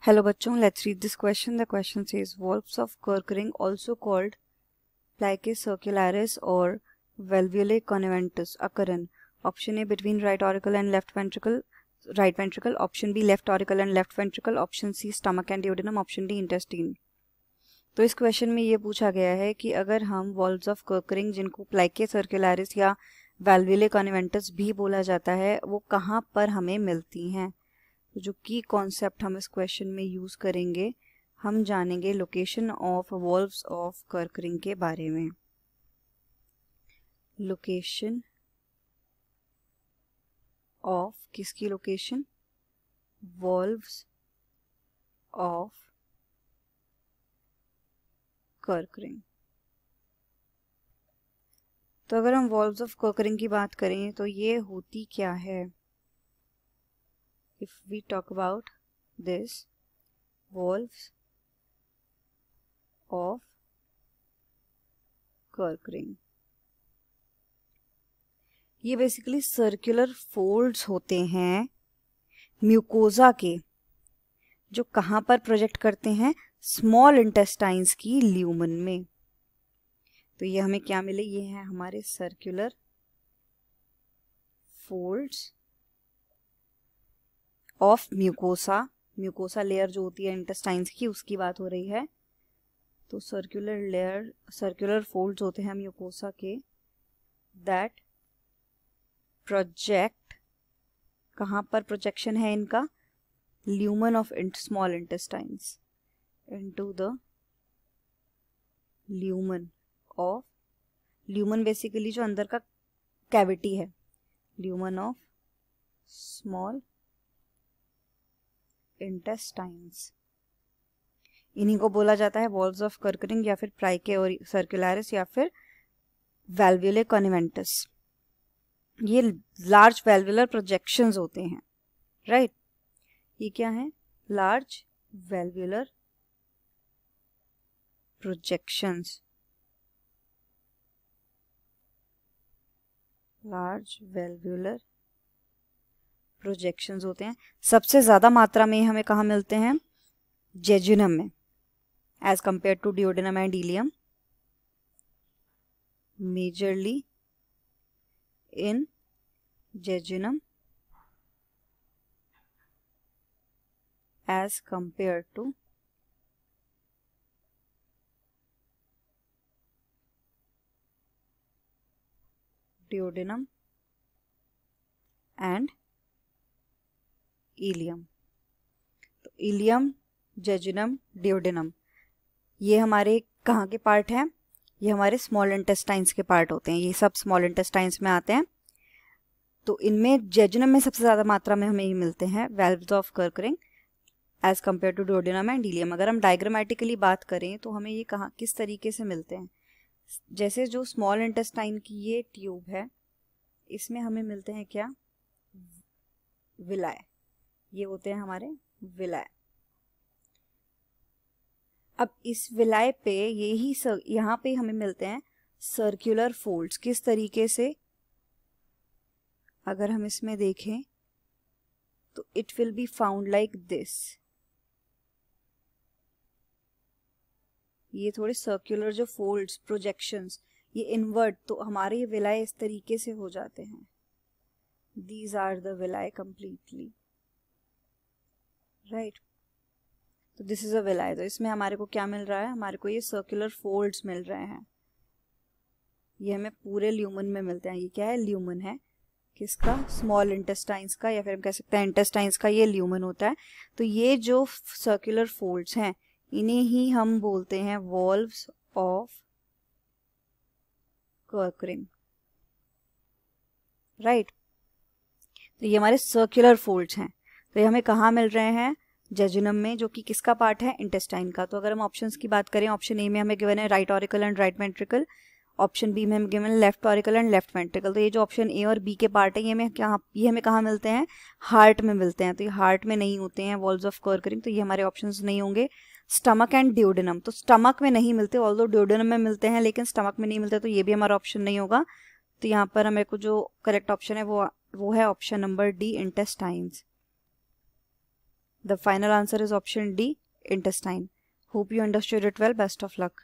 Hello बच्चों, let's read this question. The question says valves of Kirk ring, also called plicae circularis or valvulae conventus, occur in option A between right auricle and left ventricle, right ventricle, option B left auricle and left ventricle, option C stomach and duodenum, option D intestine. तो इस question में ये पूछा गया है कि अगर हम वॉल्व्स ऑफ कर्क रिंग, जिनको प्लाइके सर्कुलारिस या वैल्वुले कॉन्वेंटस भी बोला जाता है, वो कहाँ पर हमें मिलती हैं। तो जो की कॉन्सेप्ट हम इस क्वेश्चन में यूज करेंगे, हम जानेंगे लोकेशन ऑफ वॉल्व्स ऑफ कर्क रिंग के बारे में। लोकेशन ऑफ किसकी लोकेशन? वॉल्व्स ऑफ कर्क रिंग। तो अगर हम वॉल्व्स ऑफ कर्क रिंग की बात करें तो ये होती क्या है? If we talk about this valves of कर्क रिंग, ये बेसिकली सर्कुलर फोल्ड्स होते हैं म्यूकोजा के, जो कहाँ पर प्रोजेक्ट करते हैं? स्मॉल इंटेस्टाइन्स की ल्यूमन में। तो ये हमें क्या मिले? ये हैं हमारे circular folds of mucosa. Mucosa layer जो होती है इंटेस्टाइन्स की, उसकी बात हो रही है। तो सर्कुलर लेयर, सर्कुलर फोल्ड्स होते हैं म्यूकोसा के, दैट प्रोजेक्ट, कहाँ पर प्रोजेक्शन है इनका? Lumen of small intestines, into the lumen of, lumen basically जो अंदर का कैविटी है, ल्यूमन ऑफ स्मॉल इंटेस्टाइन्स। इन्हीं को बोला जाता है वॉल्व्स ऑफ कर्क रिंग, या फिर प्लाइके और सर्कुलारिस, या फिर वैल्वुले कॉन्वेंटस। ये लार्ज वैल्वुलर प्रोजेक्शंस होते हैं, राइट? ये क्या है? लार्ज वैल्वुलर प्रोजेक्शंस, लार्ज वैल्वुलर प्रोजेक्शंस होते हैं। सबसे ज्यादा मात्रा में हमें कहाँ मिलते हैं? जेजुनम में, as compare to duodenum and ileum. Majorly in jejunum as compare to duodenum and ileum. तो इलियम, जेजुनम, डिओडेनम, ये हमारे कहाँ के पार्ट हैं? ये हमारे स्मॉल इंटेस्टाइन्स के पार्ट होते हैं। ये सब स्मॉल इंटेस्टाइन्स में आते हैं। तो इनमें जेजुनम में सबसे ज़्यादा मात्रा में हमें ये मिलते हैं valves of Kerckring as compare to duodenum and ileum. अगर हम डायग्रामेटिकली बात करें तो हमें ये कहाँ, किस तरीके से मिलते हैं? जैसे जो स्मॉल इंटेस्टाइन की ये ट्यूब है, इसमें हमें मिलते हैं क्या? विलाय। ये होते हैं हमारे विलाय। अब इस विलाय पे यही यहाँ पे हमें मिलते हैं सर्कुलर फोल्ड्स। किस तरीके से? अगर हम इसमें देखें तो it will be found like this. ये थोड़े सर्कुलर जो फोल्ड्स, प्रोजेक्शंस, ये इनवर्ट, तो हमारे ये विलाय इस तरीके से हो जाते हैं। These are the villi completely, right? तो दिस इज अ विलाय। तो इसमें हमारे को क्या मिल रहा है? हमारे को ये सर्कुलर फोल्ड्स मिल रहे हैं। ये हमें पूरे ल्यूमन में मिलते हैं। ये क्या है? ल्यूमन है। किसका? स्मॉल इंटेस्टाइन्स का, या फिर हम कह सकते हैं इंटेस्टाइन्स का ये ल्यूमन होता है। तो ये जो सर्कुलर फोल्ड्स हैं, इन्हें ही हम बोलते हैं वॉल्व्स ऑफ कर्क रिंग, राइट? तो ये हमारे सर्कुलर फोल्ड्स हैं। तो ये हमें कहाँ मिल रहे हैं? जेजुनम में, जो कि किसका पार्ट है? इंटेस्टाइन का। तो अगर हम ऑप्शंस की बात करें, ऑप्शन ए में हमें गिवन है right auricle and right ventricle, option B में हमें गिवन है left auricle and left ventricle. तो ये जो ऑप्शन ए और बी के पार्ट है, ये हमें कहाँ मिलते हैं? हार्ट में मिलते हैं। तो ये हार्ट में नहीं होते हैं वॉल्व्स ऑफ कर्क रिंग, तो ये हमारे ऑप्शंस नहीं होंगे। स्टमक एंड डिओडेनम, तो स्टमक में नहीं मिलते, ऑल्दो डिओडेनम में मिलते हैं, लेकिन स्टमक में नहीं मिलते, तो ये भी हमारा ऑप्शन नहीं होगा। तो यहाँ पर हमें को जो करेक्ट ऑप्शन है वो है option number D, intestines. The final answer is option D, intestine. Hope you understood it well. Best of luck.